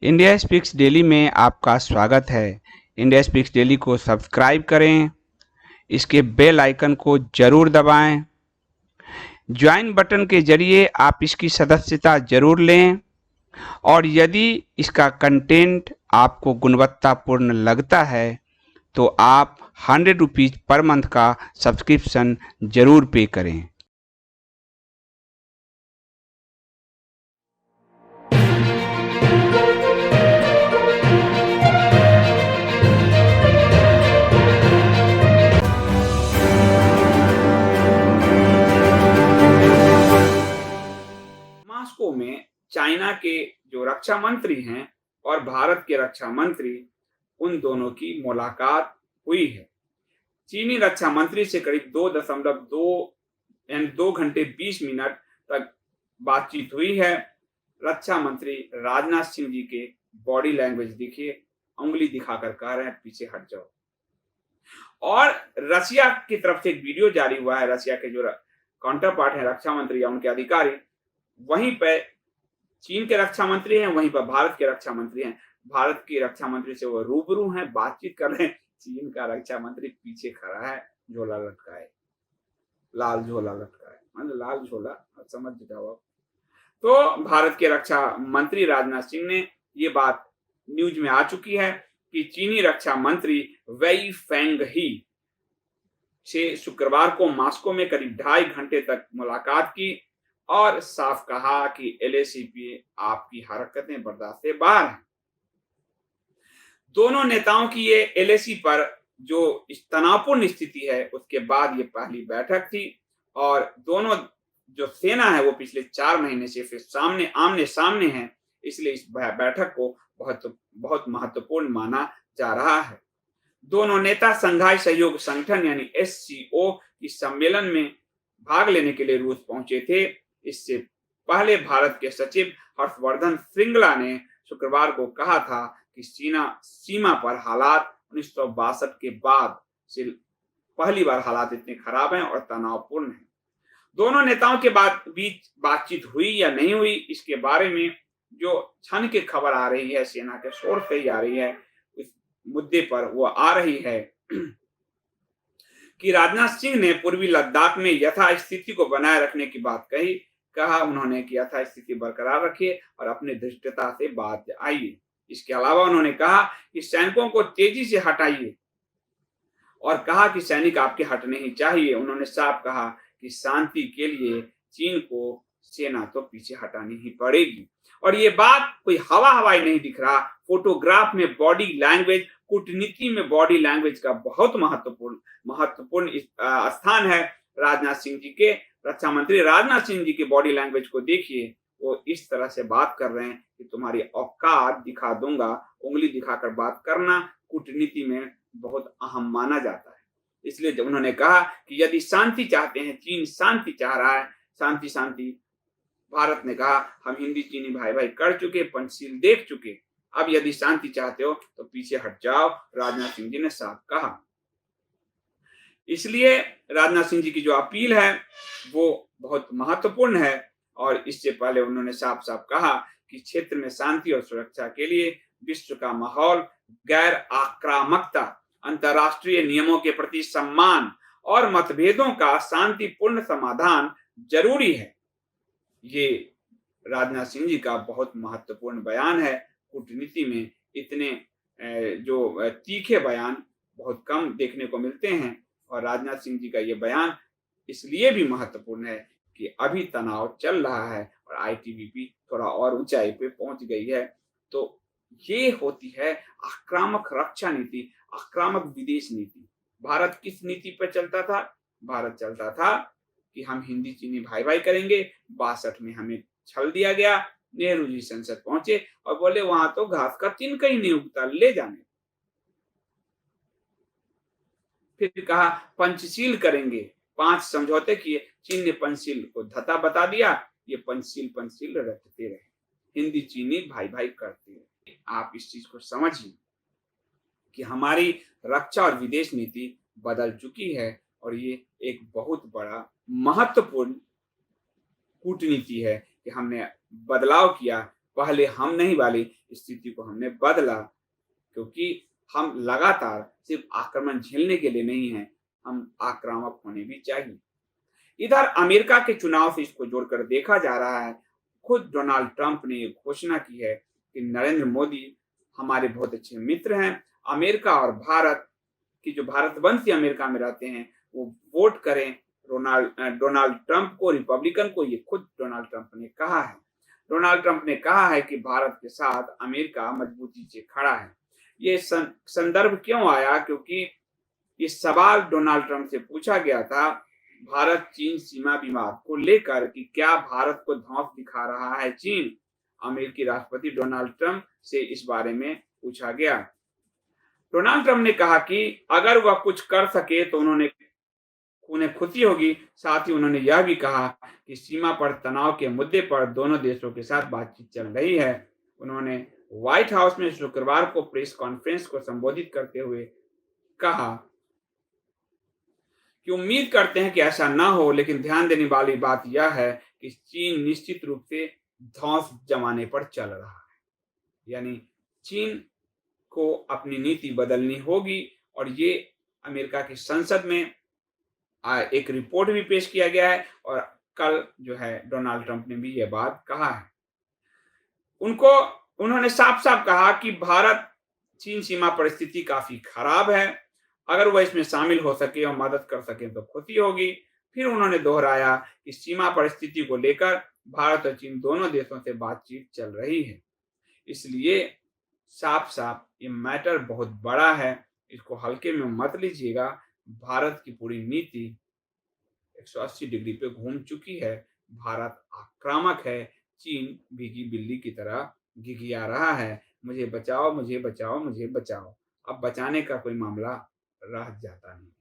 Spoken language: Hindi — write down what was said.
इंडिया स्पीक्स डेली में आपका स्वागत है। इंडिया स्पीक्स डेली को सब्सक्राइब करें, इसके बेल आइकन को जरूर दबाएं। ज्वाइन बटन के जरिए आप इसकी सदस्यता जरूर लें और यदि इसका कंटेंट आपको गुणवत्तापूर्ण लगता है तो आप 100 रुपीज़ पर मंथ का सब्सक्रिप्शन जरूर पे करें। मॉस्को में चाइना के जो रक्षा मंत्री हैं और भारत के रक्षा मंत्री, उन दोनों की मुलाकात हुई है। चीनी रक्षा मंत्री से करीब 2 घंटे 20 मिनट तक बातचीत हुई है। रक्षा मंत्री राजनाथ सिंह जी के बॉडी लैंग्वेज देखिए, उंगली दिखाकर कह रहे हैं पीछे हट जाओ। और रशिया की तरफ से एक वीडियो जारी हुआ है। रशिया के जो काउंटर पार्ट है, रक्षा मंत्री या उनके अधिकारी, वहीं पर चीन के रक्षा मंत्री हैं, वहीं पर भारत के रक्षा मंत्री हैं। भारत की रक्षा मंत्री से वो रूबरू हैं, बातचीत कर रहे हैं। चीन का रक्षा मंत्री पीछे खड़ा है, झोला लटकाए, लाल झोला लटकाए, मतलब लाल झोला, समझ जाओ। तो भारत के रक्षा मंत्री राजनाथ सिंह ने ये बात न्यूज में आ चुकी है कि चीनी रक्षा मंत्री वेई फेंग ही से शुक्रवार को मॉस्को में करीब 2.5 घंटे तक मुलाकात की और साफ कहा कि एलएसी आपकी हरकतें बर्दाश्त से बाहर हैं। दोनों नेताओं की ये एलएसी पर जो तनावपूर्ण स्थिति है, उसके बाद ये पहली बैठक थी और दोनों जो सेना है वो पिछले 4 महीने से फिर आमने सामने है, इसलिए इस बैठक को बहुत बहुत महत्वपूर्ण माना जा रहा है। दोनों नेता संघाई सहयोग संगठन यानी एससीओ की सम्मेलन में भाग लेने के लिए रूस पहुंचे थे। इससे पहले भारत के सचिव हर्षवर्धन श्रृंगला ने शुक्रवार को कहा था कि सीमा पर हालात 1962 के बाद से पहली बार हालात इतने खराब हैं और तनावपूर्ण हैं। दोनों नेताओं के बीच बातचीत हुई या नहीं हुई, इसके बारे में जो क्षण की खबर आ रही है, सेना के शोर से ही आ रही है, इस मुद्दे पर वो आ रही है कि राजनाथ सिंह ने पूर्वी लद्दाख में यथास्थिति को बनाए रखने की बात कहा उन्होंने कि यथास्थिति बरकरार रखिए और अपनी धृष्टता से बात आइए। इसके अलावा उन्होंने कहा कि सैनिकों को तेजी से हटाइए और कहा कि सैनिक आपके हटने ही चाहिए। उन्होंने साफ कहा कि शांति के लिए चीन को सेना तो पीछे हटानी ही पड़ेगी और ये बात कोई हवाई नहीं दिख रहा। फोटोग्राफ में बॉडी लैंग्वेज, कूटनीति में बॉडी लैंग्वेज का बहुत महत्वपूर्ण स्थान है। राजनाथ सिंह जी के रक्षा मंत्री राजनाथ सिंह जी की बॉडी लैंग्वेज को देखिए, वो इस तरह से बात कर रहे हैं कि तुम्हारी औकात दिखा दूंगा। उंगली दिखाकर बात करना कूटनीति में बहुत अहम माना जाता है। इसलिए जब उन्होंने कहा कि यदि शांति चाहते हैं, चीन शांति चाह रहा है, शांति, भारत ने कहा हम हिंदी चीनी भाई भाई कर चुके, पंचशील देख चुके, अब यदि शांति चाहते हो तो पीछे हट जाओ, राजनाथ सिंह जी ने साफ कहा। इसलिए राजनाथ सिंह जी की जो अपील है वो बहुत महत्वपूर्ण है और इससे पहले उन्होंने साफ साफ कहा कि क्षेत्र में शांति और सुरक्षा के लिए विश्व का माहौल, गैर आक्रामकता, अंतर्राष्ट्रीय नियमों के प्रति सम्मान और मतभेदों का शांतिपूर्ण समाधान जरूरी है। ये राजनाथ सिंह जी का बहुत महत्वपूर्ण बयान है। कूटनीति में इतने जो तीखे बयान बहुत कम देखने को मिलते हैं और राजनाथ सिंह जी का ये बयान इसलिए भी महत्वपूर्ण है कि अभी तनाव चल रहा है और आईटीबीपी थोड़ा और ऊंचाई पे पहुंच गई है। तो ये होती है आक्रामक रक्षा नीति, आक्रामक विदेश नीति। भारत किस नीति पर चलता था? भारत चलता था कि हम हिंदी चीनी भाई भाई करेंगे। 62 में हमें छल दिया गया। नेहरू जी संसद पहुंचे और बोले वहां तो घास का तिनका ही नहीं उगता, ले जाने। फिर कहा पंचशील करेंगे, 5 समझौते किए। चीन ने पंचशील को धता बता दिया। ये पंचशील रखते रहे, हिंदी चीनी भाई भाई करते रहे। आप इस चीज को समझिए कि हमारी रक्षा और विदेश नीति बदल चुकी है और ये एक बहुत बड़ा महत्वपूर्ण कूटनीति है कि हमने बदलाव किया। पहले हम नहीं वाली स्थिति को हमने बदला, क्योंकि हम लगातार सिर्फ आक्रमण झेलने के लिए नहीं हैं, हम आक्रामक होने भी चाहिए। इधर अमेरिका के चुनाव से इसको जोड़कर देखा जा रहा है। खुद डोनाल्ड ट्रंप ने ये घोषणा की है कि नरेंद्र मोदी हमारे बहुत अच्छे मित्र हैं। अमेरिका और भारत कि जो भारतवंशी अमेरिका में रहते हैं, वो वोट करें डोनाल्ड ट्रंप को, रिपब्लिकन को। ये खुद डोनाल्ड ट्रंप ने कहा है। डोनाल्ड ट्रंप ने कहा है कि भारत के साथ अमेरिका मजबूती से खड़ा है। ये संदर्भ क्यों आया? क्योंकि ये सवाल डोनाल्ड ट्रंप से पूछा गया था भारत चीन सीमा विवाद को लेकर कि क्या भारत को धौंस दिखा रहा है चीन। अमेरिकी राष्ट्रपति डोनाल्ड ट्रंप से इस बारे में पूछा गया। डोनाल्ड ट्रंप ने कहा कि अगर वह कुछ कर सके तो उन्हें खुशी होगी। साथ ही उन्होंने यह भी कहा कि सीमा पर तनाव के मुद्दे पर दोनों देशों के साथ बातचीत चल रही है। उन्होंने व्हाइट हाउस में शुक्रवार को प्रेस कॉन्फ्रेंस को संबोधित करते हुए कहा कि उम्मीद करते हैं कि ऐसा ना हो, लेकिन ध्यान देने वाली बात यह है कि चीन निश्चित रूप से धौंस जमाने पर चल रहा है। यानी चीन को अपनी नीति बदलनी होगी। और ये अमेरिका की संसद में एक रिपोर्ट भी पेश किया गया है और कल जो है डोनाल्ड ट्रंप ने भी यह बात कहा है। उन्होंने साफ-साफ कहा कि भारत चीन सीमा परिस्थिति काफी खराब है। अगर वह इसमें शामिल हो सके और मदद कर सके तो खुशी होगी। फिर उन्होंने दोहराया कि सीमा परिस्थिति को लेकर भारत और चीन दोनों देशों से बातचीत चल रही है। इसलिए साफ-साफ ये मैटर बहुत बड़ा है, इसको हल्के में मत लीजिएगा। भारत की पूरी नीति 180 डिग्री पे घूम चुकी है। भारत आक्रामक है, चीन भीगी बिल्ली की तरह घिघिया रहा है, मुझे बचाओ, मुझे बचाओ, मुझे बचाओ। अब बचाने का कोई मामला रह जाता नहीं।